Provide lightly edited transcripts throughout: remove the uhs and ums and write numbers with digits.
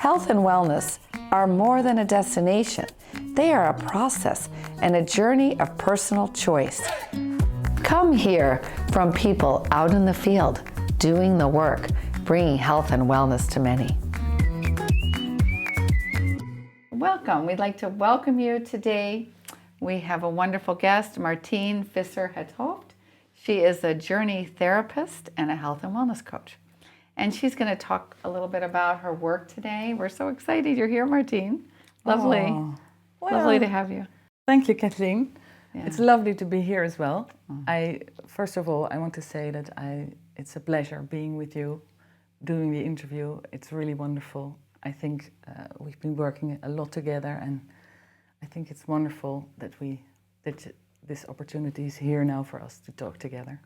Health and wellness are more than a destination. They are a process and a journey of personal choice. Come hear from people out in the field, doing the work, bringing health and wellness to many. Welcome. We'd like to welcome you today. We have a wonderful guest, Martine Visser. She is a Journey Therapist and a health and wellness coach. And she's going to talk a little bit about her work today. We're so excited you're here, Martine. Lovely. Oh, well, lovely to have you. Thank you, Kathleen. Yeah. It's lovely to be here as well. First of all, I want to say that it's a pleasure being with you, doing the interview. It's really wonderful. I think we've been working a lot together, and I think it's wonderful that this opportunity is here now for us to talk together.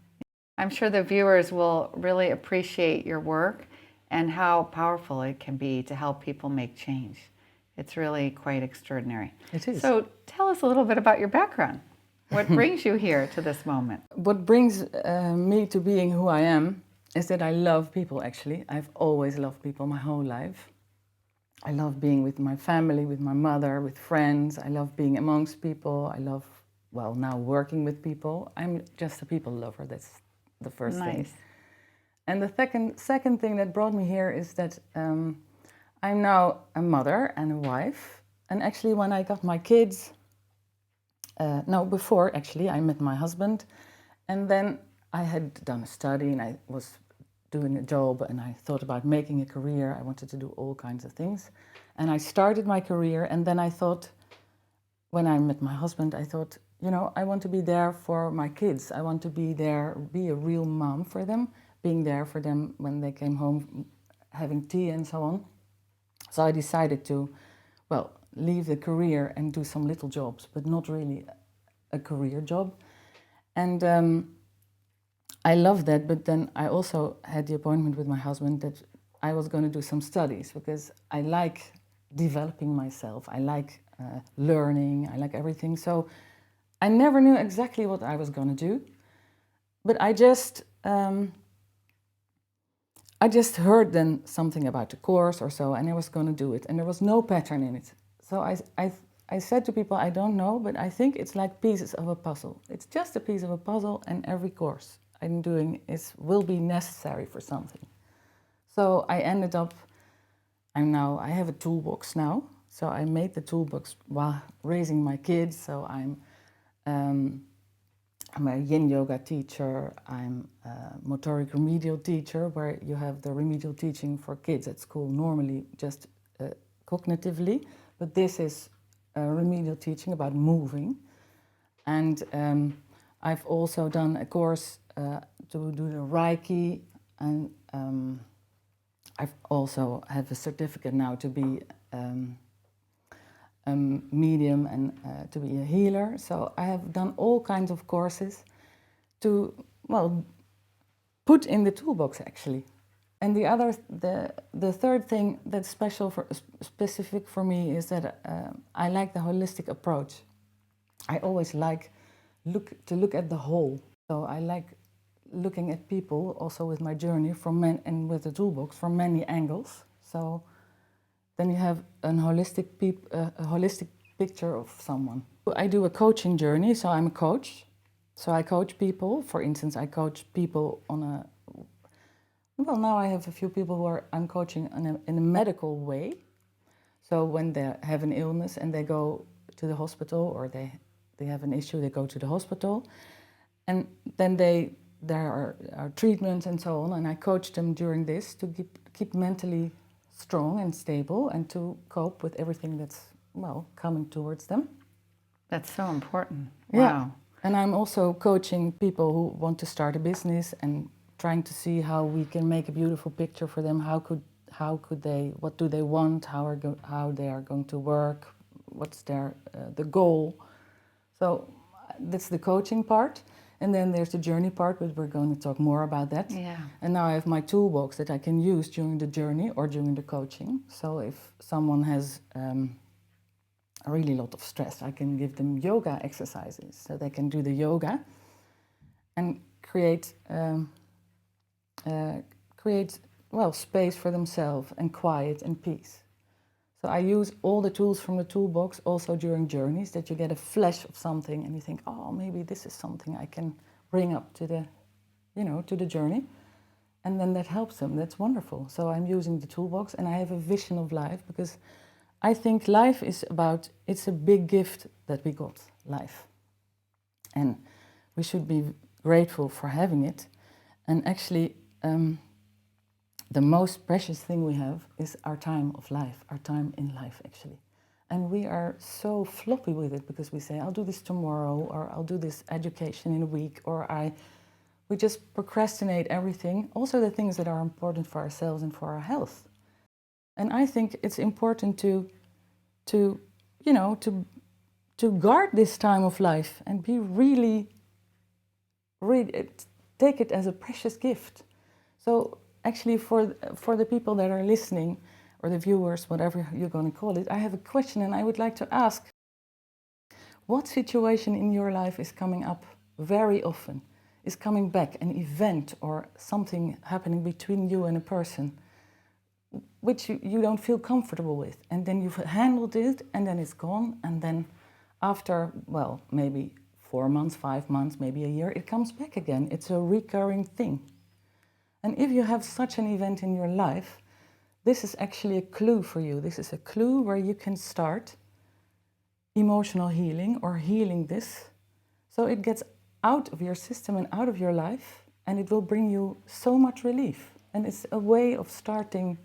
I'm sure the viewers will really appreciate your work and how powerful it can be to help people make change. It's really quite extraordinary. It is. So tell us a little bit about your background. What brings you here to this moment? What brings me to being who I am is that I love people, actually. I've always loved people my whole life. I love being with my family, with my mother, with friends. I love being amongst people. I love, well, now working with people. I'm just a people lover. That's the first thing. And the second thing that brought me here is that I'm now a mother and a wife. And actually when I got my kids, before actually I met my husband, and then I had done a study and I was doing a job and I thought about making a career. I wanted to do all kinds of things. And I started my career, and then I thought, when I met my husband, I thought, you know, I want to be there for my kids. I want to be there, be a real mom for them, being there for them when they came home, having tea and so on. So I decided to, well, leave the career and do some little jobs, but not really a career job. And I love that, but then I also had the appointment with my husband that I was going to do some studies, because I like developing myself. I like learning. I like everything. So I never knew exactly what I was going to do, but I just heard then something about the course or so, and I was going to do it, and there was no pattern in it. So I said to people, I don't know, but I think it's like pieces of a puzzle. It's just a piece of a puzzle, and every course I'm doing will be necessary for something. So I ended up, I have a toolbox now. So I made the toolbox while raising my kids. So I'm a yin yoga teacher, I'm a motoric remedial teacher, where you have the remedial teaching for kids at school, normally just cognitively, but this is remedial teaching about moving. And I've also done a course to do the Reiki, and I've also have a certificate now to be medium and to be a healer. So I have done all kinds of courses to, well, put in the toolbox actually. And the third thing that's specific for me is that I like the holistic approach. I always like to look at the whole. So I like looking at people also with my journey and with the toolbox from many angles. So then you have a holistic picture of someone. I do a coaching journey, so I'm a coach. So I coach people. For instance, I coach people now I have a few people who I'm coaching in a medical way. So when they have an illness and they go to the hospital, or they have an issue, they go to the hospital. And then there are treatments and so on, and I coach them during this to keep mentally strong and stable, and to cope with everything that's, well, coming towards them. That's so important. Yeah. Wow. And I'm also coaching people who want to start a business and trying to see how we can make a beautiful picture for them. What do they want? How they are going to work? What's the goal? So that's the coaching part. And then there's the journey part, but we're going to talk more about that. Yeah. And now I have my toolbox that I can use during the journey or during the coaching. So if someone has a really lot of stress, I can give them yoga exercises so they can do the yoga and create space for themselves and quiet and peace. So I use all the tools from the toolbox also during journeys, that you get a flash of something and you think, oh, maybe this is something I can bring up to the, to the journey. And then that helps them. That's wonderful. So I'm using the toolbox and I have a vision of life, because I think life is about, it's a big gift that we got, life. And we should be grateful for having it. And actually, the most precious thing we have is our time of life, our time in life, actually. And we are so floppy with it, because we say, I'll do this tomorrow, or I'll do this education in a week, or we just procrastinate everything, also the things that are important for ourselves and for our health. And I think it's important to guard this time of life and be really take it as a precious gift. So actually, for the people that are listening, or the viewers, whatever you're going to call it, I have a question and I would like to ask, what situation in your life is coming up very often, is coming back, an event or something happening between you and a person, which you don't feel comfortable with, and then you've handled it and then it's gone, and then after, well, maybe 4 months, 5 months, maybe a year, it comes back again. It's a recurring thing. And if you have such an event in your life, this is actually a clue for you. This is a clue where you can start emotional healing, or healing this, so it gets out of your system and out of your life, and it will bring you so much relief. And it's a way of starting,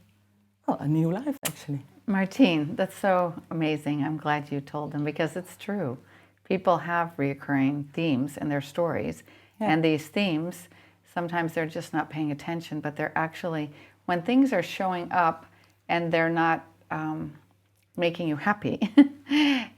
well, a new life, actually. Martine, that's so amazing. I'm glad you told them, because it's true. People have recurring themes in their stories, and these themes, sometimes they're just not paying attention, but they're actually, when things are showing up and they're not making you happy,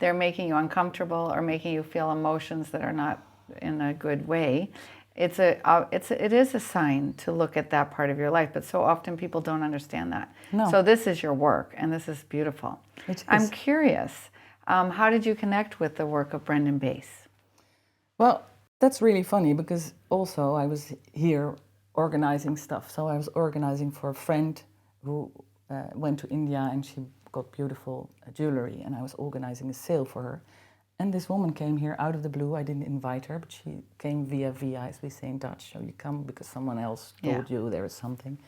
they're making you uncomfortable or making you feel emotions that are not in a good way, it is a sign to look at that part of your life. But so often people don't understand that. No. So this is your work, and this is beautiful. It is. I'm curious, how did you connect with the work of Brendan Bass? Well, that's really funny, because also I was here organizing stuff. So I was organizing for a friend who went to India, and she got beautiful jewelry, and I was organizing a sale for her. And this woman came here out of the blue. I didn't invite her, but she came via, as we say in Dutch. So you come because someone else told you there is something.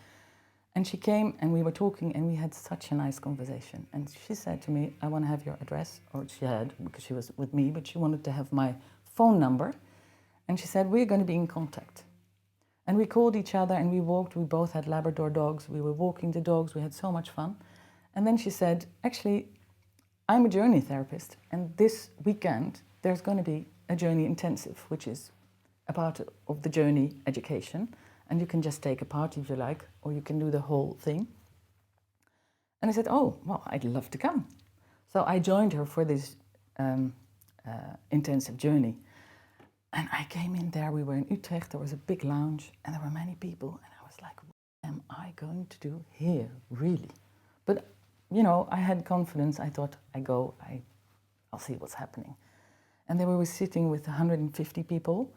And she came and we were talking and we had such a nice conversation. And she said to me, I want to have your address. Or she had, because she was with me, but she wanted to have my phone number. And she said, we're going to be in contact. And we called each other and we walked. We both had Labrador dogs. We were walking the dogs. We had so much fun. And then she said, actually, I'm a journey therapist, and this weekend there's going to be a journey intensive, which is a part of the journey education, and you can just take a part if you like, or you can do the whole thing. And I said, oh, well, I'd love to come. So I joined her for this intensive journey. And I came in there, we were in Utrecht, there was a big lounge, and there were many people, and I was like, what am I going to do here, really? But you know, I had confidence. I thought, I'll see what's happening. And then we were sitting with 150 people,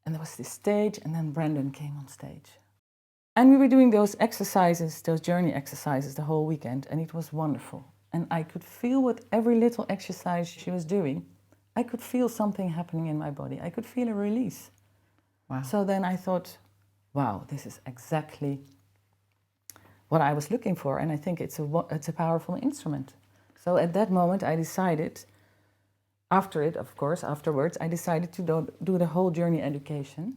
and there was this stage, and then Brendan came on stage. And we were doing those exercises, those journey exercises, the whole weekend, and it was wonderful. And I could feel with every little exercise she was doing, I could feel something happening in my body. I could feel a release. Wow. So then I thought, wow, this is exactly what I was looking for, and I think it's a powerful instrument. So at that moment I decided, afterwards, I decided to do the whole journey education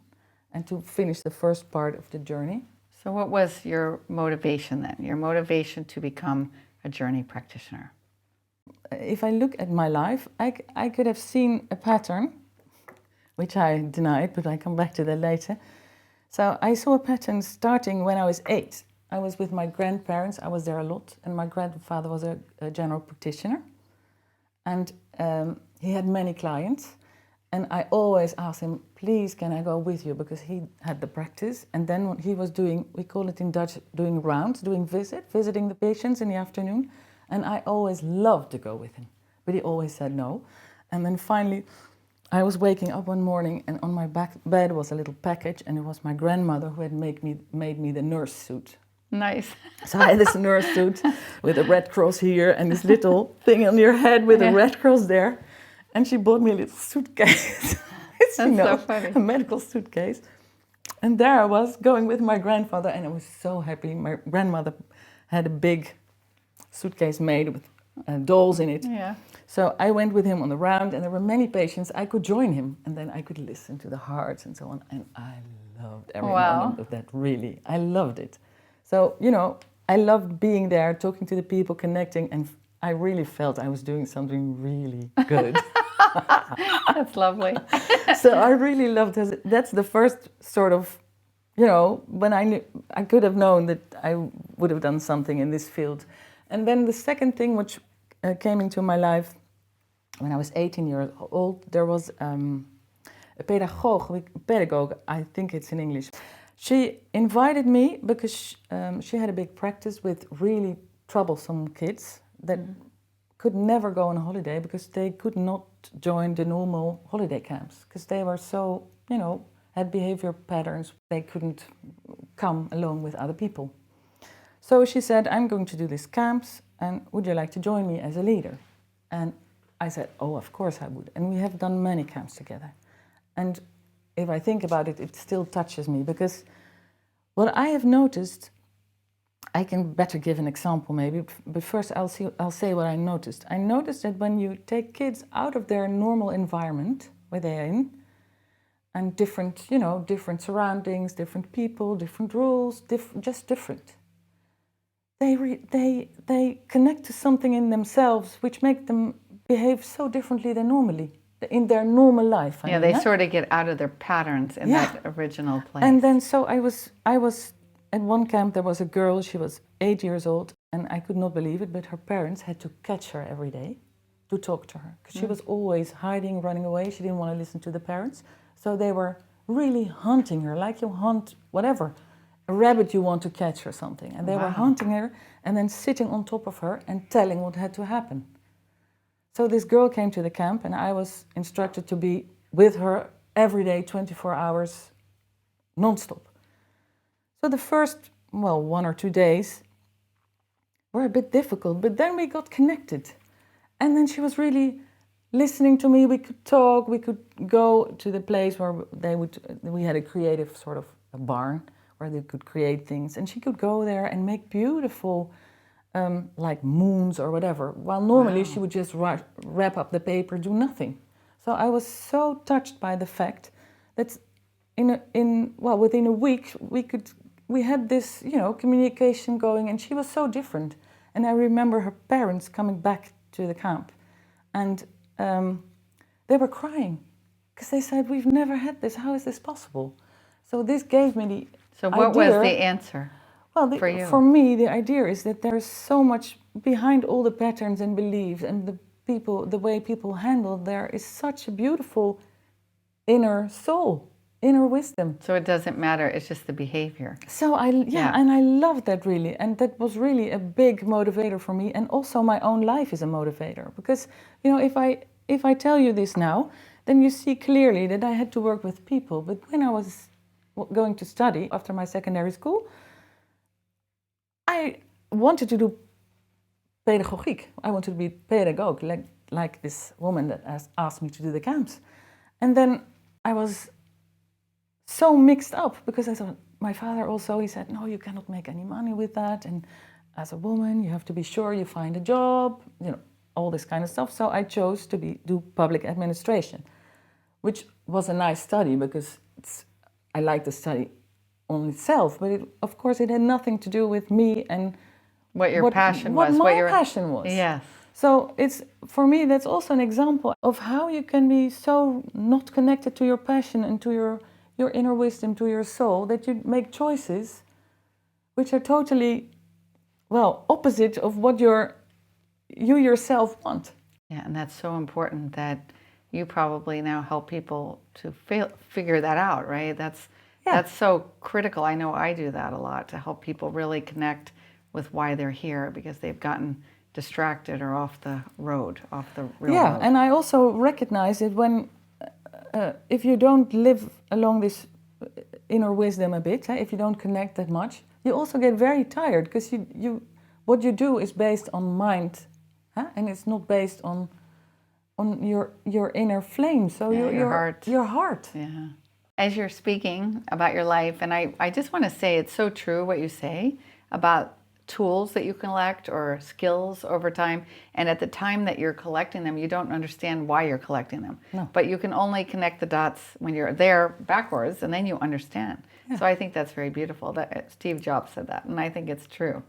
and to finish the first part of the journey. So what was your motivation then? Your motivation to become a journey practitioner? If I look at my life, I could have seen a pattern, which I denied, but I come back to that later. So I saw a pattern starting when I was 8. I was with my grandparents, I was there a lot, and my grandfather was a general practitioner. And he had many clients, and I always asked him, please, can I go with you? Because he had the practice, and then what he was doing, we call it in Dutch, doing rounds, visiting the patients in the afternoon, and I always loved to go with him, but he always said no. And then finally, I was waking up one morning, and on my back bed was a little package, and it was my grandmother who had made me the nurse suit. Nice. So I had this nurse suit with a red cross here and this little thing on your head with a red cross there. And she bought me a little suitcase. It's, That's so funny. a medical suitcase. And there I was going with my grandfather, and I was so happy. My grandmother had a big suitcase made with dolls in it. Yeah. So I went with him on the round, and there were many patients. I could join him, and then I could listen to the hearts and so on. And I loved every moment of that, really. I loved it. So, I loved being there, talking to the people, connecting, and I really felt I was doing something really good. That's lovely. So I really loved it. That's the first sort of, when I knew, I could have known that I would have done something in this field. And then the second thing which came into my life, when I was 18 years old, there was a pedagogue, I think it's in English. She invited me because she had a big practice with really troublesome kids that could never go on a holiday because they could not join the normal holiday camps because they were so, had behavior patterns. They couldn't come along with other people. So she said, I'm going to do these camps, and would you like to join me as a leader? And I said, oh, of course I would. And we have done many camps together. And if I think about it, it still touches me because what I have noticed, I can better give an example maybe, but first I'll say what I noticed. I noticed that when you take kids out of their normal environment where they're in, and different, different surroundings, different people, different rules, just different. They connect to something in themselves which make them behave so differently than normally in their normal life. They sort of get out of their patterns in that original place. And then so I was at one camp. There was a girl. She was 8 years old, and I could not believe it. But her parents had to catch her every day to talk to her because she was always hiding, running away. She didn't want to listen to the parents, so they were really hunting her, like you hunt whatever. A rabbit you want to catch or something. And they were hunting her and then sitting on top of her and telling what had to happen. So this girl came to the camp and I was instructed to be with her every day, 24 hours, non-stop. So the first, 1 or 2 days were a bit difficult, but then we got connected. And then she was really listening to me. We could talk, we could go to the place where we had a creative sort of a barn, where they could create things, and she could go there and make beautiful, like moons or whatever. While normally she would just wrap up the paper, do nothing. So I was so touched by the fact that within a week we had this communication going, and she was so different. And I remember her parents coming back to the camp, and they were crying because they said, "We've never had this. How is this possible?" So this gave me the So what was the answer for you? For me, the idea is that there is so much behind all the patterns and beliefs and the way people handle. There is such a beautiful inner soul, inner wisdom. So it doesn't matter, it's just the behavior. So and I love that really. And that was really a big motivator for me. And also my own life is a motivator. Because, if I tell you this now, then you see clearly that I had to work with people. But when I was going to study after my secondary school, I wanted to do pedagogiek. I wanted to be pedagogue, like this woman that asked me to do the camps. And then I was so mixed up because I thought, my father also, he said, no, you cannot make any money with that. And as a woman, you have to be sure you find a job, all this kind of stuff. So I chose to do public administration, which was a nice study because I like the study on itself, but of course it had nothing to do with me and what your passion was. What my passion was. Yes. So for me, that's also an example of how you can be so not connected to your passion and to your inner wisdom, to your soul, that you make choices which are totally, opposite of what you yourself want. Yeah, and that's so important that you probably now help people to figure that out, right? That's so critical. I know I do that a lot to help people really connect with why they're here because they've gotten distracted or off the road, off the real road. Yeah, and I also recognize that when, if you don't live along this inner wisdom a bit, if you don't connect that much, you also get very tired because what you do is based on mind, and it's not based on your inner flame. So your heart. Your heart. Yeah. As you're speaking about your life, and I just want to say it's so true what you say about tools that you collect or skills over time, and at the time that you're collecting them you don't understand why you're collecting them. No. But you can only connect the dots when you're there backwards, and then you understand. Yeah. So I think that's very beautiful. That Steve Jobs said that, and I think it's true.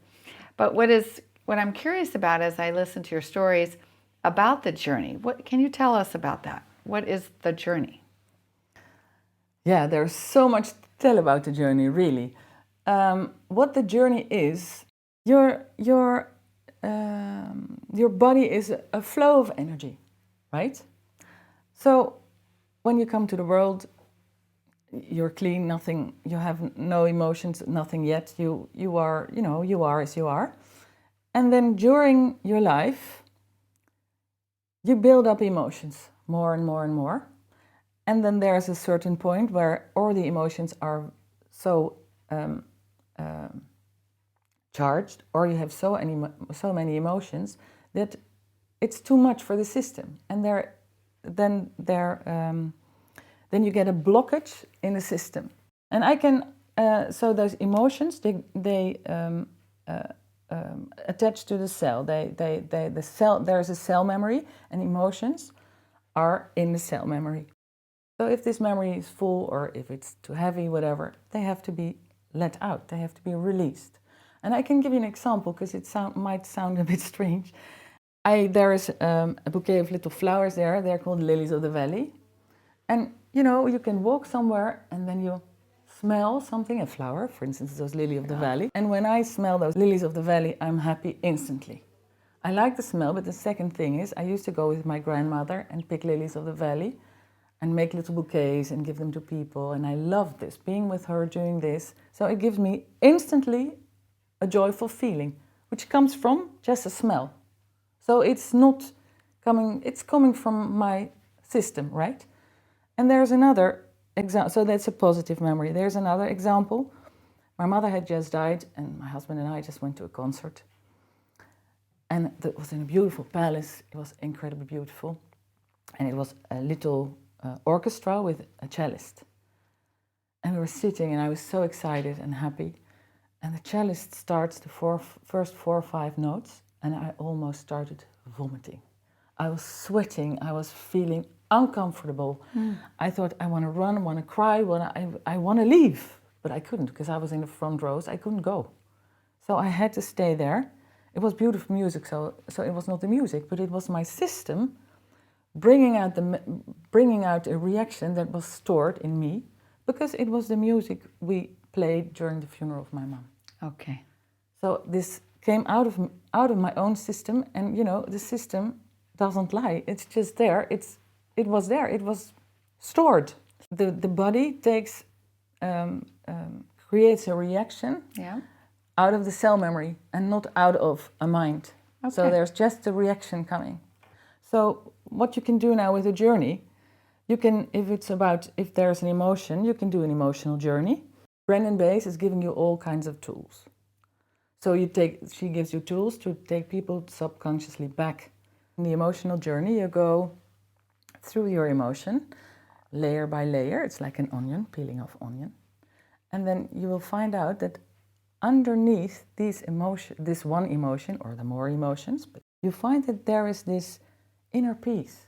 But what I'm curious about as I listen to your stories about the journey, what can you tell us about that? What is the journey? Yeah, there's so much to tell about the journey, really. What the journey is, your body is a flow of energy, right? So when you come to the world, you're clean, nothing, you have no emotions, nothing yet. You are, you are as you are. And then during your life, you build up emotions more and more and more. And then there's a certain point where all the emotions are so charged, or you have so many emotions that it's too much for the system, and then you get a blockage in the system. And I can so those emotions they attach to the cell. The cell, there's a cell memory, and emotions are in the cell memory. So if this memory is full, or if it's too heavy, whatever, they have to be let out. They have to be released. And I can give you an example because it might sound a bit strange. There is a bouquet of little flowers there. They're called lilies of the valley. And you can walk somewhere and then you smell something, a flower, for instance, those lilies of the valley. And when I smell those lilies of the valley, I'm happy instantly. I like the smell, but the second thing is I used to go with my grandmother and pick lilies of the valley and make little bouquets and give them to people. And I love this, being with her, doing this. So it gives me instantly a joyful feeling, which comes from just a smell. So it's coming from my system, right? And there's another example, so that's a positive memory. There's another example. My mother had just died, and my husband and I just went to a concert. And it was in a beautiful palace. It was incredibly beautiful. And it was a little orchestra with a cellist. And we were sitting, and I was so excited and happy. And the cellist starts the first 4 or 5 notes, and I almost started vomiting. I was sweating, I was feeling uncomfortable. I thought, I want to run, I want to cry, I want to leave. But I couldn't, because I was in the front rows, I couldn't go. So I had to stay there. It was beautiful music, so it was not the music, but it was my system bringing out a reaction that was stored in me, because it was the music we played during the funeral of my mom. Okay. So this came out of my own system, and the system doesn't lie. It's just there. It was there. It was stored. The body creates a reaction out of the cell memory and not out of a mind. Okay. So there's just a reaction coming. So what you can do now with a journey, you can, if there's an emotion, you can do an emotional journey. Brennan Base is giving you all kinds of tools. So she gives you tools to take people subconsciously back. In the emotional journey, you go through your emotion, layer by layer. It's like an onion, peeling off onion. And then you will find out that underneath this one emotion, or the more emotions, but you find that there is this inner peace.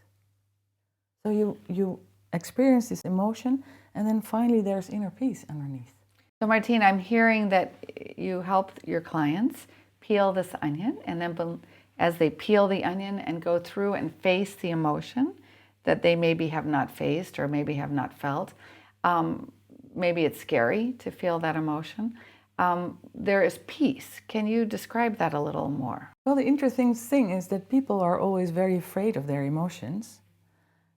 So you experience this emotion, and then finally there's inner peace underneath. So Martine, I'm hearing that you help your clients peel this onion, and then as they peel the onion and go through and face the emotion that they maybe have not faced or maybe have not felt, maybe it's scary to feel that emotion, there is peace. Can you describe that a little more? Well, the interesting thing is that people are always very afraid of their emotions.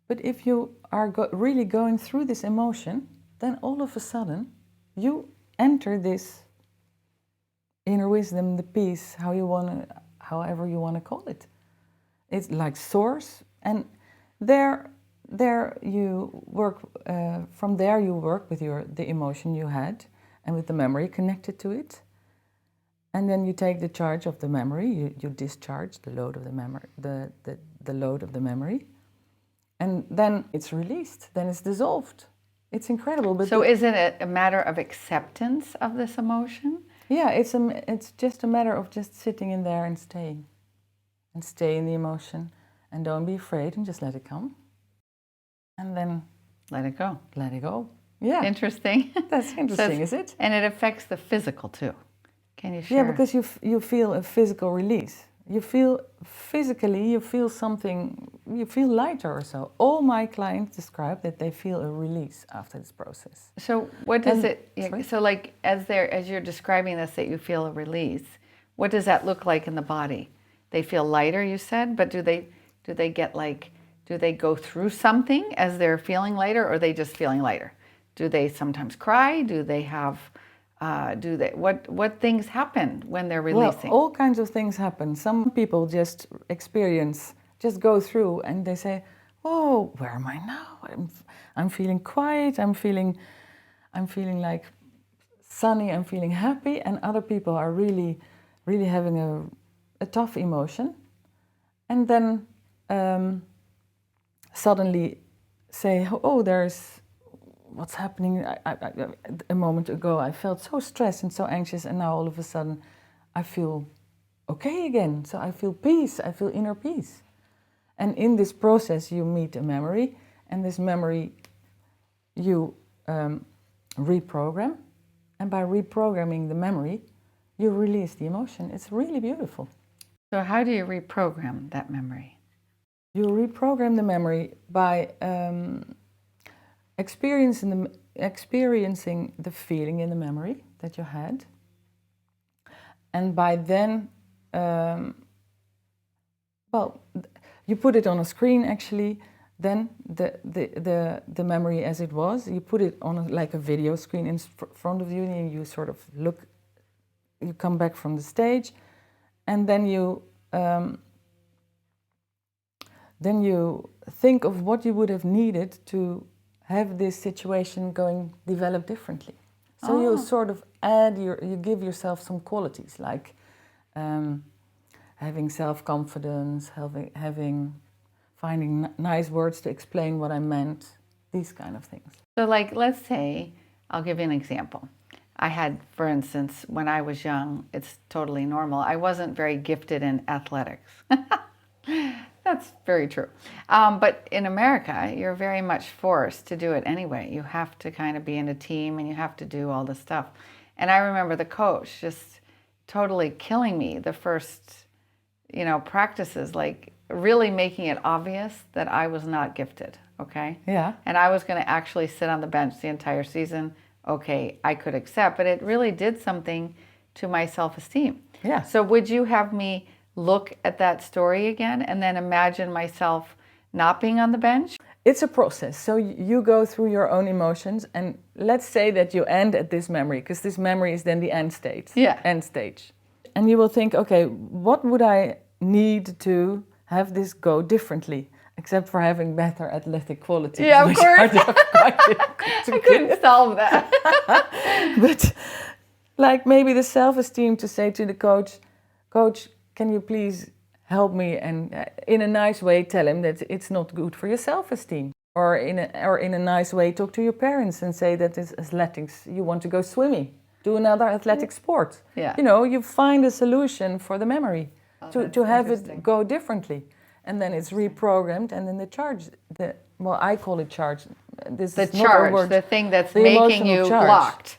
But if you are really going through this emotion, then all of a sudden you enter this inner wisdom, the peace, however you want to call it. It's like source, and there you work. From there you work with the emotion you had and with the memory connected to it, And then you take the charge of the memory, you discharge the load of the memory, the load of the memory, and then it's released, then it's dissolved. It's incredible. But so isn't it a matter of acceptance of this emotion? yeah, it's just a matter of just sitting in there and stay in the emotion, and don't be afraid, and just let it come, and then Let it go. let it go. Yeah, Interesting. that's interesting, is it? And it affects the physical too. Can you share? Yeah, because you feel a physical release. You feel physically, you feel something, you feel lighter or so. All my clients describe that they feel a release after this process. So what does sorry? so like as you're describing this, that you feel a release, what does that look like in the body? They feel lighter, you said, but do they get like, do they go through something as they're feeling lighter, or are they just feeling lighter? Do they sometimes cry? Do they have what things happen when they're releasing? Well, all kinds of things happen. Some people just go through, and they say, "Oh, where am I now? I'm feeling quiet. I'm feeling like sunny. I'm feeling happy." And other people are really, really having a tough emotion, and then suddenly say, "Oh, there's what's happening. A moment ago, I felt so stressed and so anxious, and now all of a sudden, I feel okay again. So I feel peace. I feel inner peace." And in this process, you meet a memory, and this memory you reprogram, and by reprogramming the memory, you release the emotion. It's really beautiful. So how do you reprogram that memory? You reprogram the memory by experiencing the feeling in the memory that you had, and by then, you put it on a screen. Actually, then the memory as it was, you put it on like a video screen in front of you, and you sort of look. You come back from the stage, and then you think of what you would have needed to have this situation develop differently. So you sort of you give yourself some qualities, like having self-confidence, finding nice words to explain what I meant, these kind of things. So like, let's say, I'll give you an example. I had, for instance, when I was young, it's totally normal, I wasn't very gifted in athletics. That's very true. But in America, you're very much forced to do it anyway. You have to kind of be in a team, and you have to do all this stuff. And I remember the coach just totally killing me the first, practices, like really making it obvious that I was not gifted, okay? Yeah. And I was going to actually sit on the bench the entire season. Okay, I could accept, but it really did something to my self-esteem. Yeah. So would you have me look at that story again and then imagine myself not being on the bench? It's a process. So you go through your own emotions, and let's say that you end at this memory, because this memory is then the end stage. Yeah. End stage. And you will think, okay, what would I need to have this go differently, except for having better athletic qualities? Yeah, of course. I couldn't solve that. But like maybe the self-esteem to say to the coach, can you please help me, and in a nice way tell him that it's not good for your self-esteem, or in a nice way talk to your parents and say that it's athletics, you want to go swimming, do another athletic sport. Yeah. You find a solution for the memory to have it go differently, and then it's reprogrammed, and then I call it charge. This The is not a charge, word. the thing that's The making you emotional charge. blocked.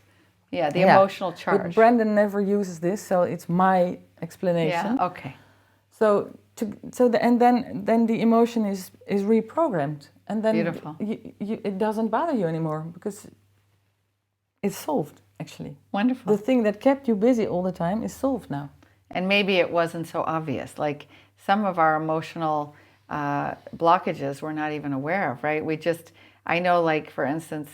Yeah, the emotional charge. But Brandon never uses this, so it's my explanation. Yeah, okay. Then the emotion is reprogrammed, and then Beautiful. It doesn't bother you anymore, because it's solved, actually. Wonderful. The thing that kept you busy all the time is solved now. And maybe it wasn't so obvious. Like some of our emotional blockages we're not even aware of, right? I know, like, for instance,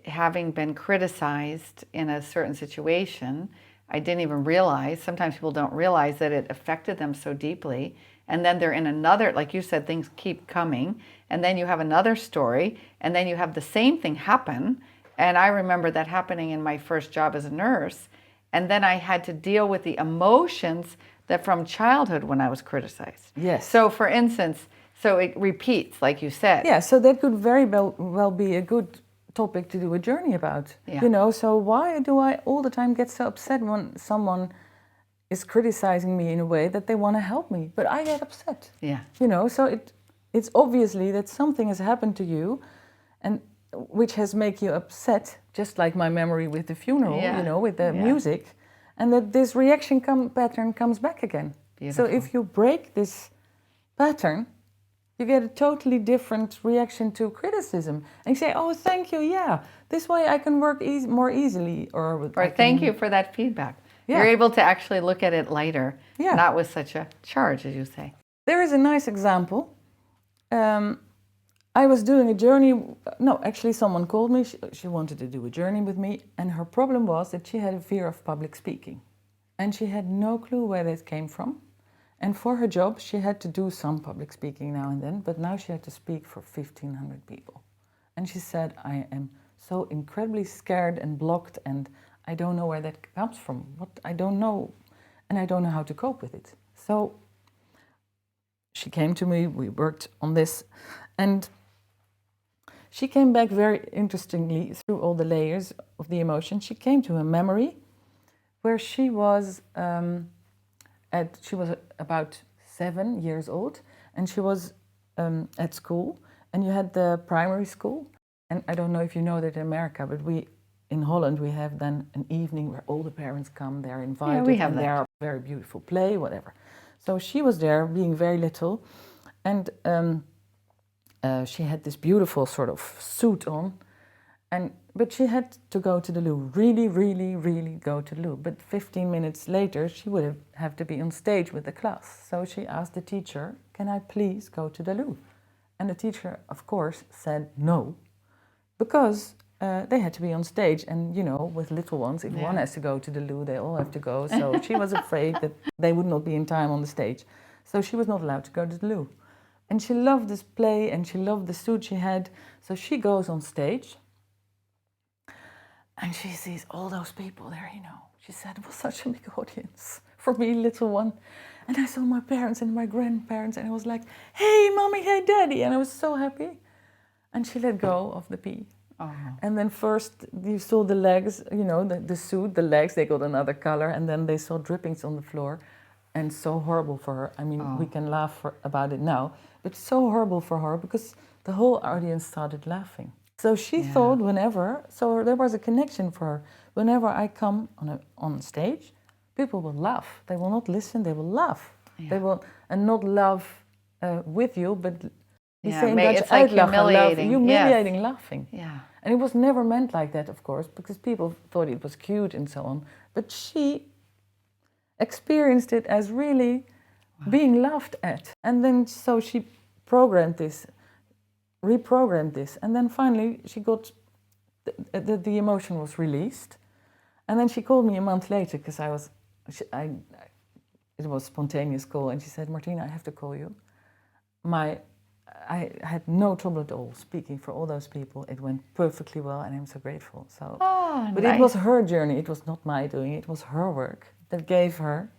having been criticized in a certain situation, I didn't even realize, sometimes people don't realize that it affected them so deeply. And then they're in another, like you said, things keep coming. And then you have another story, and then you have the same thing happen. And I remember that happening in my first job as a nurse. And then I had to deal with the emotions that from childhood when I was criticized. Yes. So for instance, so it repeats, like you said. Yeah, so that could very well be a good topic to do a journey about. Yeah. You know, so why do I all the time get so upset when someone is criticizing me in a way that they want to help me, but I get upset? Yeah. You know, so it's obviously that something has happened to you, and which has made you upset, just like my memory with the funeral, Yeah. you know, with the Yeah. music, and that this reaction pattern comes back again. Beautiful. So if you break this pattern, you get a totally different reaction to criticism. And you say, oh, thank you, yeah, this way I can work more easily. Or thank you for that feedback. Yeah. You're able to actually look at it lighter, Yeah. not with such a charge, as you say. There is a nice example. I was doing a journey. No, actually someone called me. She wanted to do a journey with me. And her problem was that she had a fear of public speaking. And she had no clue where that came from. And for her job, she had to do some public speaking now and then, but now she had to speak for 1,500 people. And she said, I am so incredibly scared and blocked, and I don't know where that comes from. I don't know, and I don't know how to cope with it. So she came to me, we worked on this, and she came back very interestingly through all the layers of the emotion. She came to a memory where she was about 7 years old, and she was at school, and you had the primary school. And I don't know if you know that in America, but in Holland we have then an evening where all the parents come, they're invited, Yeah, we have and that. there are very beautiful play, whatever. So she was there being very little, and she had this beautiful sort of suit on, but she had to go to the loo, really, really, really go to the loo. But 15 minutes later, she would have to be on stage with the class. So she asked the teacher, can I please go to the loo? And the teacher, of course, said no, because they had to be on stage. And, you know, with little ones, if one has to go to the loo, they all have to go. So she was afraid that they would not be in time on the stage. So she was not allowed to go to the loo. And she loved this play, and she loved the suit she had. So she goes on stage. And she sees all those people there, you know. She said, it was such a big audience for me, little one. And I saw my parents and my grandparents, and I was like, hey, mommy, hey, daddy. And I was so happy. And she let go of the pee. Oh. And then first you saw the legs, you know, the suit, the legs, they got another color. And then they saw drippings on the floor. And so horrible for her. I mean, we can laugh about it now, but so horrible for her because the whole audience started laughing. So she thought so there was a connection for her. Whenever I come on stage, people will laugh. They will not listen, they will laugh. Yeah. They will, and not laugh with you, but it's like humiliating laughing. Yeah. And it was never meant like that, of course, because people thought it was cute and so on. But she experienced it as really being laughed at. And then so she reprogrammed this, and then finally she got the emotion was released. And then she called me a month later because it was a spontaneous call, and she said, Martine, I have to call you. I had no trouble at all speaking for all those people. It went perfectly well, and I'm so grateful. So, but nice. It was her journey. It was not my doing. It was her work that gave her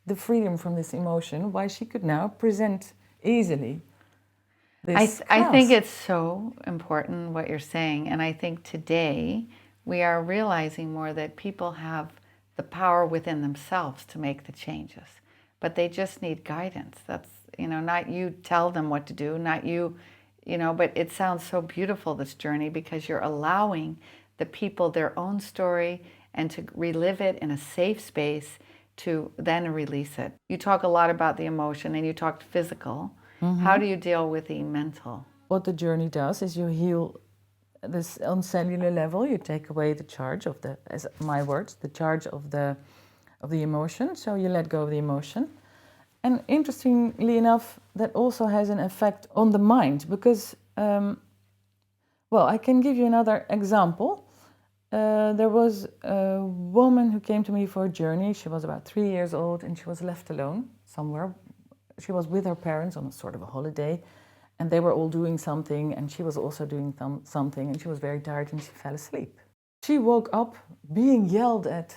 the freedom from this emotion, why she could now present easily. I think it's so important what you're saying, and I think today we are realizing more that people have the power within themselves to make the changes, but they just need guidance. That's, not you tell them what to do, not you, but it sounds so beautiful, this journey, because you're allowing the people their own story and to relive it in a safe space to then release it. You talk a lot about the emotion, and you talked physical. Mm-hmm. How do you deal with the mental? What the journey does is you heal this on cellular level. You take away the charge of the charge of the emotion. So you let go of the emotion. And interestingly enough, that also has an effect on the mind because, I can give you another example. There was a woman who came to me for a journey. She was about 3 years old, and she was left alone somewhere. She was with her parents on a sort of a holiday, and they were all doing something, and she was also doing something, and she was very tired, and she fell asleep. She woke up being yelled at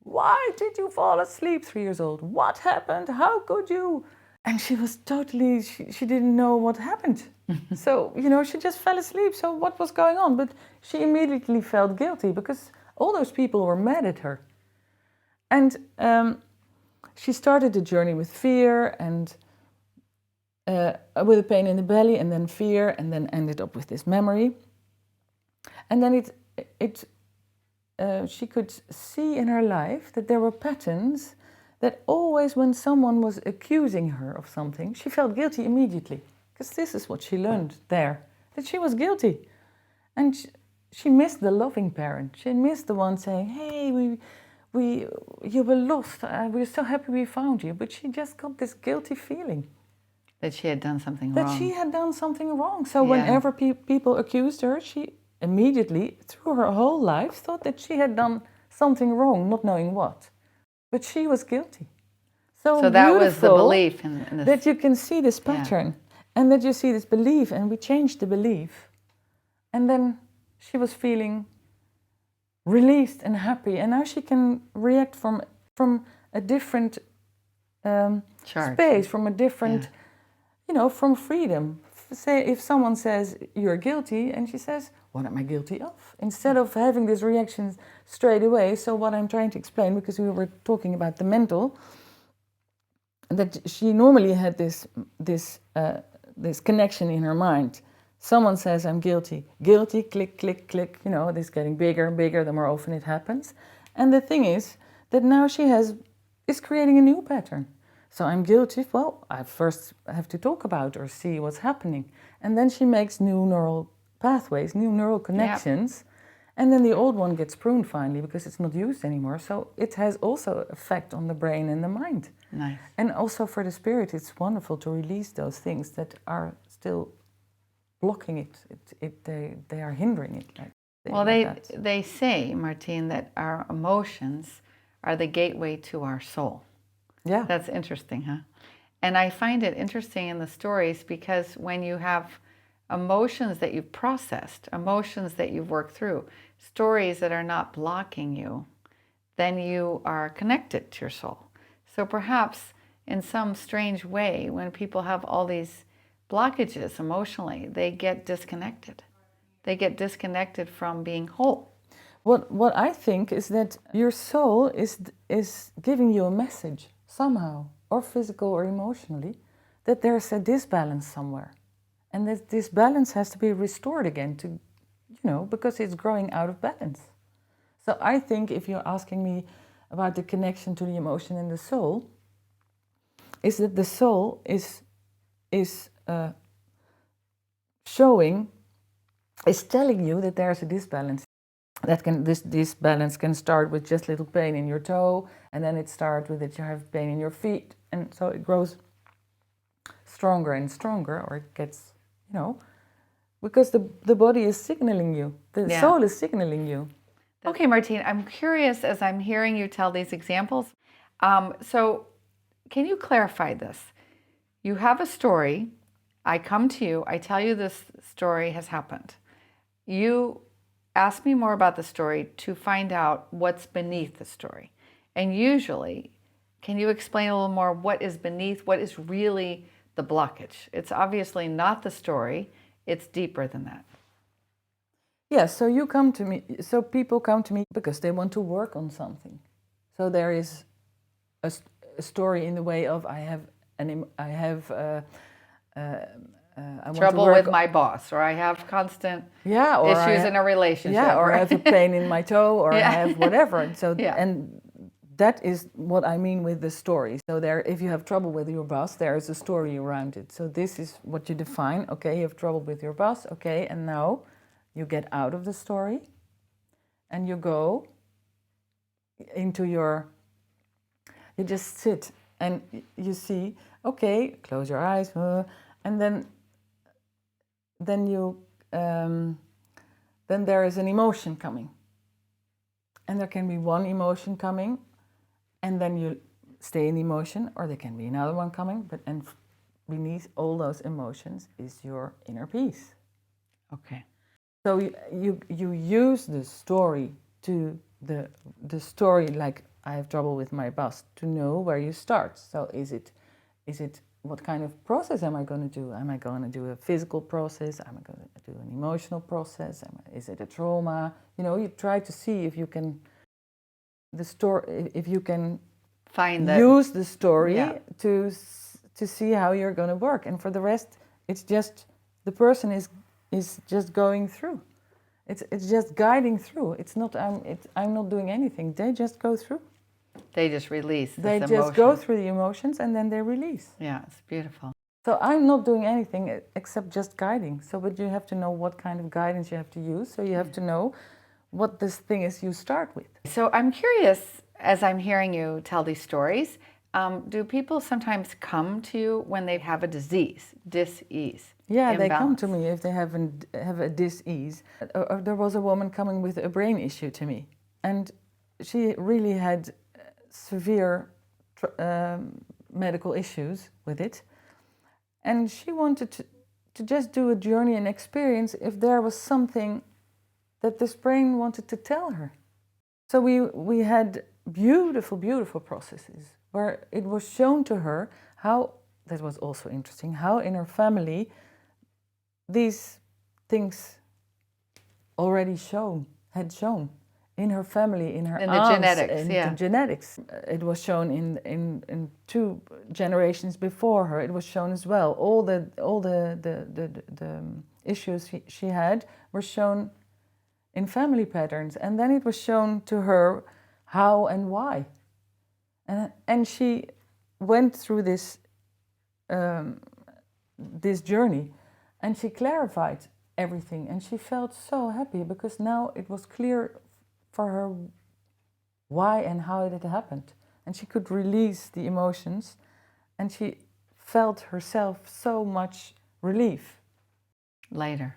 why did you fall asleep? 3 years old. What happened? How could you? And she was totally, she didn't know what happened. So, she just fell asleep. So what was going on? But she immediately felt guilty because all those people were mad at her. And she started the journey with fear and with a pain in the belly, and then fear, and then ended up with this memory. And then she could see in her life that there were patterns that always when someone was accusing her of something, she felt guilty immediately. Because this is what she learned there, that she was guilty. And she missed the loving parent. She missed the one saying, hey, you were lost. We're so happy we found you. But she just got this guilty feeling. That she had done something wrong. That she had done something wrong. So whenever people accused her, she immediately, through her whole life, thought that she had done something wrong, not knowing what. But she was guilty. So that was the belief in this. That you can see this pattern, and that you see this belief, and we changed the belief. And then she was feeling released and happy, and now she can react from a different space, from a different, from freedom. Say if someone says you're guilty, and she says, what am I guilty of? Instead of having this reaction straight away. So what I'm trying to explain, because we were talking about the mental, that she normally had this connection in her mind. Someone says I'm guilty, click, click, click, this getting bigger and bigger the more often it happens. And the thing is that now she is creating a new pattern. So I'm guilty, well, I first have to talk about or see what's happening. And then she makes new neural pathways, new neural connections. And then the old one gets pruned finally because it's not used anymore. So it has also effect on the brain and the mind. Nice. And also for the spirit, it's wonderful to release those things that are still blocking it. They are hindering it. Well, they say, Martine, that our emotions are the gateway to our soul. Yeah. That's interesting, huh? And I find it interesting in the stories because when you have emotions that you've processed, emotions that you've worked through, stories that are not blocking you, then you are connected to your soul. So perhaps in some strange way, when people have all these blockages emotionally, they get disconnected. They get disconnected from being whole. What I think is that your soul is giving you a message somehow, or physical or emotionally, that there's a disbalance somewhere. And that this balance has to be restored again to, because it's growing out of balance. So I think if you're asking me about the connection to the emotion and the soul, is that the soul is telling you that there's a disbalance. This balance can start with just little pain in your toe, and then it starts with that you have pain in your feet, and so it grows stronger and stronger, or it gets, because the body is signaling you, the soul is signaling you. Okay, Martine, I'm curious as I'm hearing you tell these examples. So can you clarify this? You have a story. I come to you. I tell you this story has happened. You ask me more about the story to find out what's beneath the story. And usually, can you explain a little more what is beneath, what is really the blockage? It's obviously not the story. It's deeper than that. Yeah, so you come to me, so people come to me because they want to work on something. So there is a story in the way of I trouble with my boss, or I have constant issues in a relationship. Yeah, or right? I have a pain in my toe, or I have whatever. And so, Yeah. and that is what I mean with the story. So there, if you have trouble with your boss, there is a story around it. So this is what you define. Okay, you have trouble with your boss. Okay, and now you get out of the story, and you go into you just sit and you see. Okay, close your eyes, and then there is an emotion coming, and there can be one emotion coming, and then you stay in the emotion, or there can be another one coming, and beneath all those emotions is your inner peace. Okay. So you use the story to the story, like I have trouble with my boss, to know where you start. So is it what kind of process am I going to do? Am I going to do a physical process? Am I going to do an emotional process? Is it a trauma? You know, you try to see if you can if you can use the story to see how you're going to work. And for the rest, it's just the person is just going through. It's just guiding through. It's not I'm not doing anything. They just go through. They just release this They emotion. just go through the emotions and then they release. Yeah, it's beautiful. So I'm not doing anything except just guiding. So, but you have to know what kind of guidance you have to use. So you have to know what this thing is you start with. So I'm curious, as I'm hearing you tell these stories, do people sometimes come to you when they have a disease, dis-ease? Yeah, imbalance? They come to me if they have a dis-ease. There was a woman coming with a brain issue to me, and she really had severe medical issues with it. And she wanted to just do a journey and experience if there was something that this brain wanted to tell her. So we had beautiful, beautiful processes where it was shown to her how, that was also interesting, how in her family these things already had shown. In her family, in her in aunts, the genetics, the genetics. It was shown in 2 generations before her. It was shown as well. All the issues she had were shown in family patterns, and then it was shown to her how and why. And she went through this journey, and she clarified everything, and she felt so happy because now it was clear for her why and how it had happened, and she could release the emotions, and she felt herself so much relief later.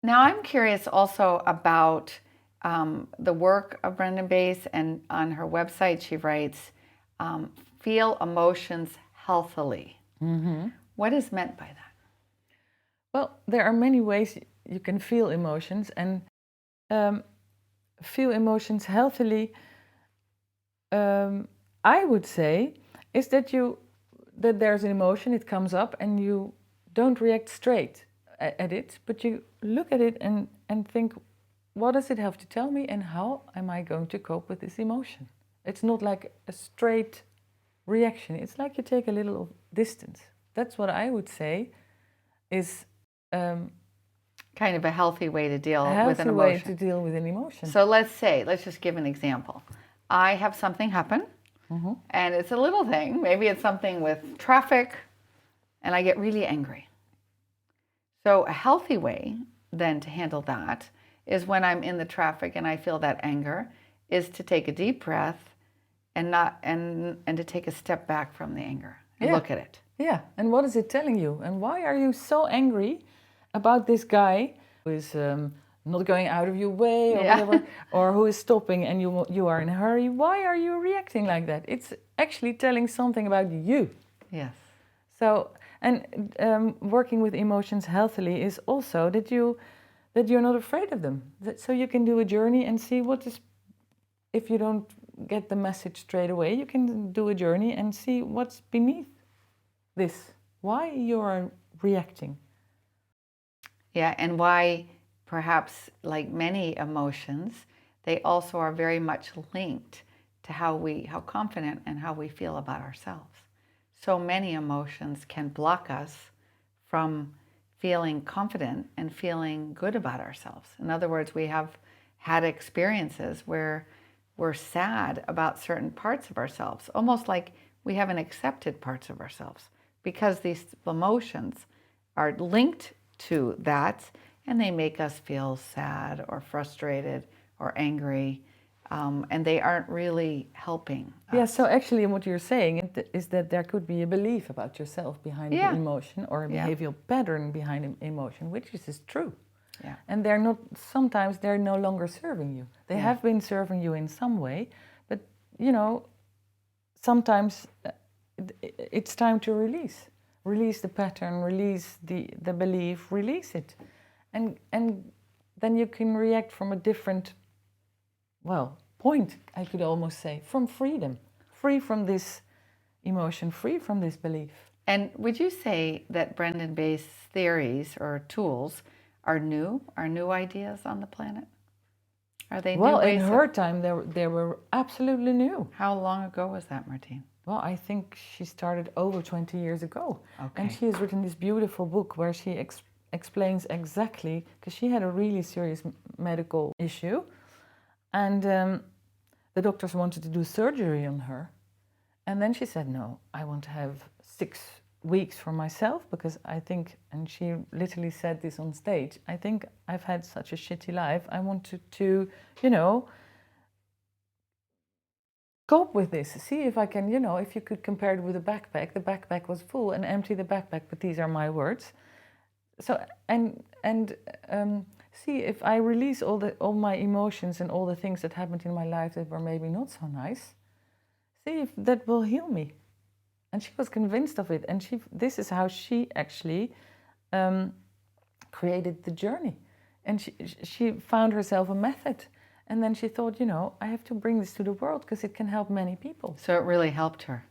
Now I'm curious also about the work of Brendan Bass, and on her website she writes, feel emotions healthily. Mm-hmm. What is meant by that? Well, there are many ways you can feel emotions, and feel emotions healthily, I would say, is that there's an emotion, it comes up, and you don't react straight at it, but you look at it and think, what does it have to tell me, and how am I going to cope with this emotion? It's not like a straight reaction. It's like you take a little distance. That's what I would say is kind of a healthy way to deal with an emotion. Way to deal with an emotion. So let's just give an example. I have something happen, mm-hmm. and it's a little thing. Maybe it's something with traffic, and I get really angry. So a healthy way then to handle that is when I'm in the traffic and I feel that anger, is to take a deep breath and to take a step back from the anger and look at it. Yeah, and what is it telling you? And why are you so angry about this guy who is not going out of your way or whatever, or who is stopping and you are in a hurry? Why are you reacting like that? It's actually telling something about you. Yes. So, and working with emotions healthily is also that you're not afraid of them. So you can do a journey and see what is, if you don't get the message straight away, you can do a journey and see what's beneath this, why you are reacting. Yeah, and why perhaps, like many emotions, they also are very much linked to how confident and how we feel about ourselves. So many emotions can block us from feeling confident and feeling good about ourselves. In other words, we have had experiences where we're sad about certain parts of ourselves, almost like we haven't accepted parts of ourselves, because these emotions are linked to that, and they make us feel sad or frustrated or angry, and they aren't really helping us. Yeah, so actually what you're saying is that there could be a belief about yourself behind the emotion, or a behavioral pattern behind an emotion, which is true. Yeah. And sometimes they're no longer serving you. They have been serving you in some way, but sometimes it's time to release the pattern, release the belief, release it, and then you can react from a different point, I could almost say, from freedom, free from this emotion, free from this belief. And would you say that Brendan Bay's theories or tools are new ideas on the planet? Are they Well, new in ways her time, they were absolutely new. How long ago was that, Martine? Well, I think she started over 20 years ago. Okay. And she has written this beautiful book where she explains exactly, because she had a really serious medical issue. And the doctors wanted to do surgery on her. And then she said, no, I want to have 6 weeks for myself, because I think, and she literally said this on stage, I think I've had such a shitty life. I wanted to, cope with this, see if I can, if you could compare it with a backpack, the backpack was full, and empty the backpack, but these are my words. So, and see if I release all my emotions and all the things that happened in my life that were maybe not so nice, see if that will heal me. And she was convinced of it, and this is how she actually created the journey. And she found herself a method. And then she thought, I have to bring this to the world because it can help many people. So it really helped her.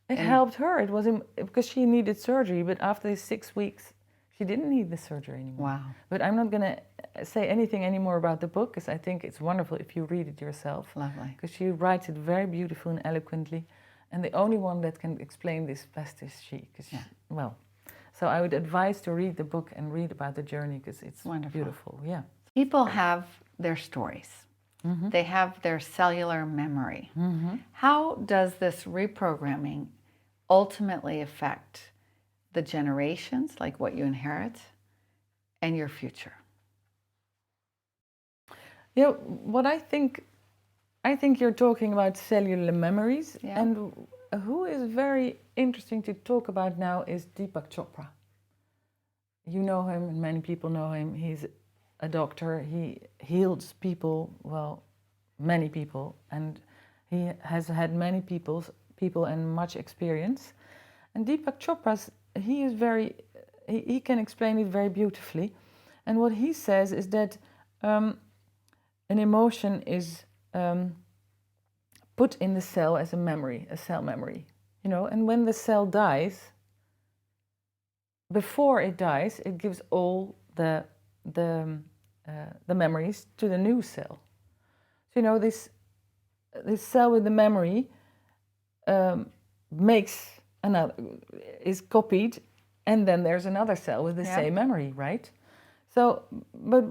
It helped her. It was because she needed surgery, but after these 6 weeks, she didn't need the surgery anymore. Wow. But I'm not going to say anything anymore about the book, because I think it's wonderful if you read it yourself. Lovely. Because she writes it very beautifully and eloquently. And the only one that can explain this best is she. So I would advise to read the book and read about the journey, because it's wonderful. Beautiful. Yeah. People have their stories. Mm-hmm. They have their cellular memory. Mm-hmm. How does this reprogramming ultimately affect the generations, like what you inherit, and your future? Yeah, what I think you're talking about cellular memories. Yeah. And who is very interesting to talk about now is Deepak Chopra. You know him, and many people know him. He's a doctor. He heals people, well, many people, and he has had many people and much experience. And Deepak Chopra, he can explain it very beautifully. And what he says is that an emotion is put in the cell as a memory, a cell memory, and when the cell dies, before it dies, it gives all the memories to the new cell. So this cell with the memory is copied, and then there's another cell with the same memory, right? So, but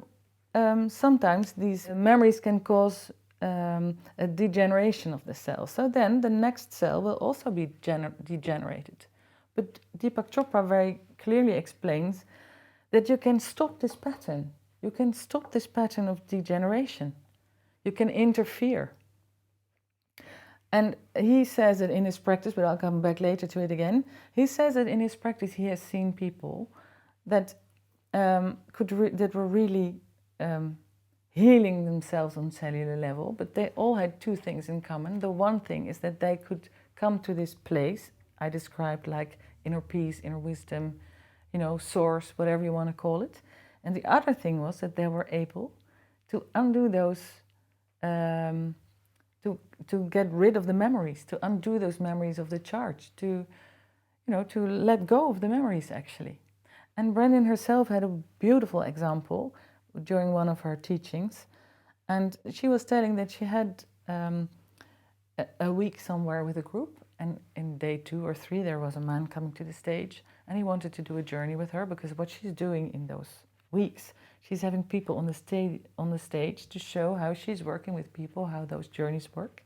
sometimes these memories can cause a degeneration of the cell. So then the next cell will also be degenerated. But Deepak Chopra very clearly explains that you can stop this pattern. You can stop this pattern of degeneration. You can interfere. And he says it in his practice, but I'll come back later to it again. He says that in his practice he has seen people that were really healing themselves on cellular level, but they all had 2 things in common. The one thing is that they could come to this place I described, like inner peace, inner wisdom, source, whatever you want to call it. And the other thing was that they were able to undo those, to get rid of the memories, to undo those memories of the charge, to let go of the memories, actually. And Brendan herself had a beautiful example during one of her teachings, and she was telling that she had a week somewhere with a group, and in day 2 or 3 there was a man coming to the stage, and he wanted to do a journey with her, because what she's doing in those weeks, she's having people on the stage to show how she's working with people, how those journeys work.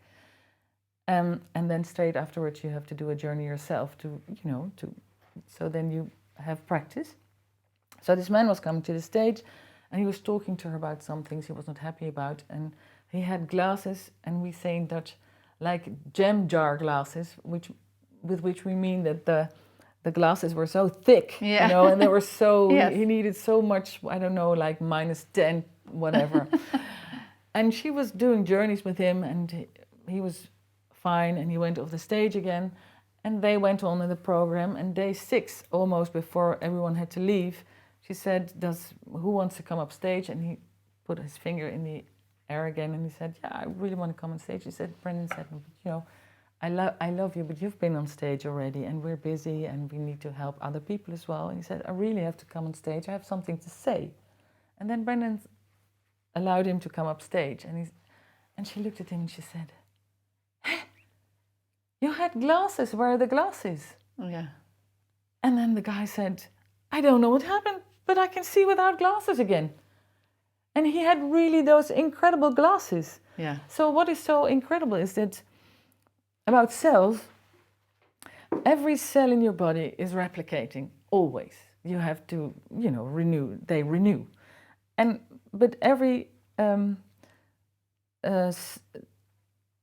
And then straight afterwards you have to do a journey yourself so then you have practice. So this man was coming to the stage, and he was talking to her about some things he was not happy about, and he had glasses, and we say in Dutch, like jam jar glasses, with which we mean that the glasses were so thick, and they were so, he needed so much, I don't know, like -10, whatever. And she was doing journeys with him, and he was fine, and he went off the stage again, and they went on in the program, and day 6, almost before everyone had to leave, she said, who wants to come up stage? And he put his finger in the air again, and he said, yeah, I really want to come on stage. He said, Brendan said, you know, I love you, but you've been on stage already, and we're busy, and we need to help other people as well. And he said, I really have to come on stage. I have something to say. And then Brendan allowed him to come up stage, and she looked at him and she said, hey, you had glasses. Where are the glasses? Oh, yeah. And then the guy said, I don't know what happened, but I can see without glasses again. And he had really those incredible glasses. Yeah. So what is so incredible is that about cells, every cell in your body is replicating always. You have to, you know, renew. They renew. But every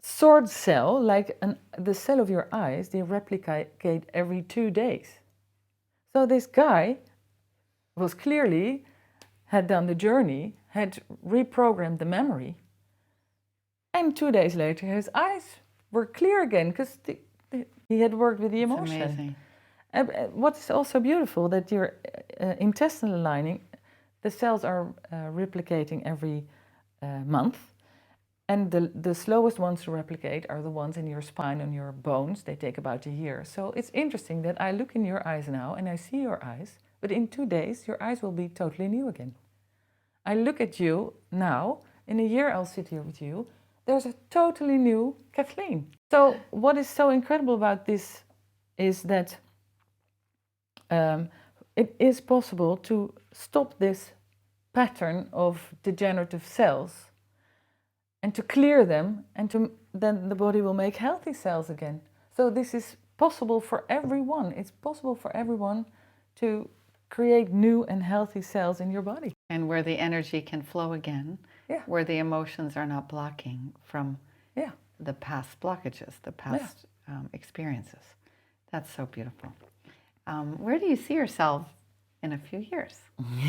sword cell, like the cell of your eyes, they replicate every 2 days. So this guy was clearly had done the journey, had reprogrammed the memory, and 2 days later his eyes were clear again because he had worked with the emotion. That's amazing. What's also beautiful that your intestinal lining, the cells are replicating every month, and the slowest ones to replicate are the ones in your spine and your bones. They take about a year. So it's interesting that I look in your eyes now and I see your eyes, but in 2 days your eyes will be totally new again. I look at you now, in a year I'll sit here with you, there's a totally new Kathleen. So what is so incredible about this is that it is possible to stop this pattern of degenerative cells and to clear them, and then the body will make healthy cells again. So this is possible for everyone. It's possible for everyone to create new and healthy cells in your body. And where the energy can flow again, Yeah. where the emotions are not blocking from Yeah. the past blockages, the past experiences. That's so beautiful. Where do you see yourself in a few years?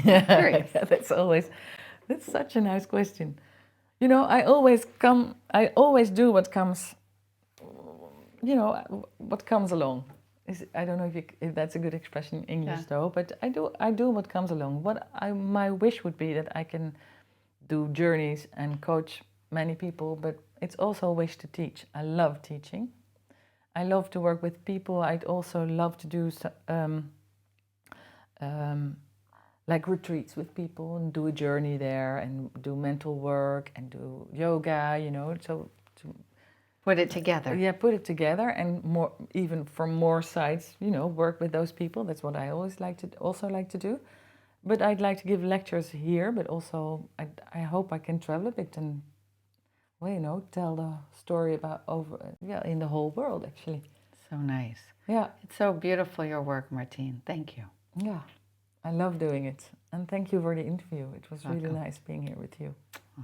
Curious. That's such a nice question. You know, I always do what comes, you know, what comes along. I don't know if that's a good expression in English though, but I do what comes along. My wish would be that I can do journeys and coach many people, but it's also a wish to teach. I love teaching. I love to work with people. I'd also love to do like retreats with people and do a journey there and do mental work and do yoga, you know, so to put it together. Yeah, put it together, and more, even from more sides, you know, work with those people. That's what I always like to do. But I'd like to give lectures here, but also I hope I can travel a bit and, well, you know, tell the story about in the whole world, actually. So nice. Yeah. It's so beautiful, your work, Martine. Thank you. Yeah, I love doing it. And thank you for the interview. It was Welcome. really nice being here with you. Oh,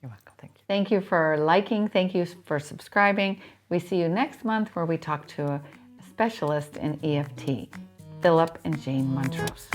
you're welcome. Thank you. Thank you for liking. Thank you for subscribing. We see you next month where we talk to a specialist in EFT, Philip and Jane Montrose.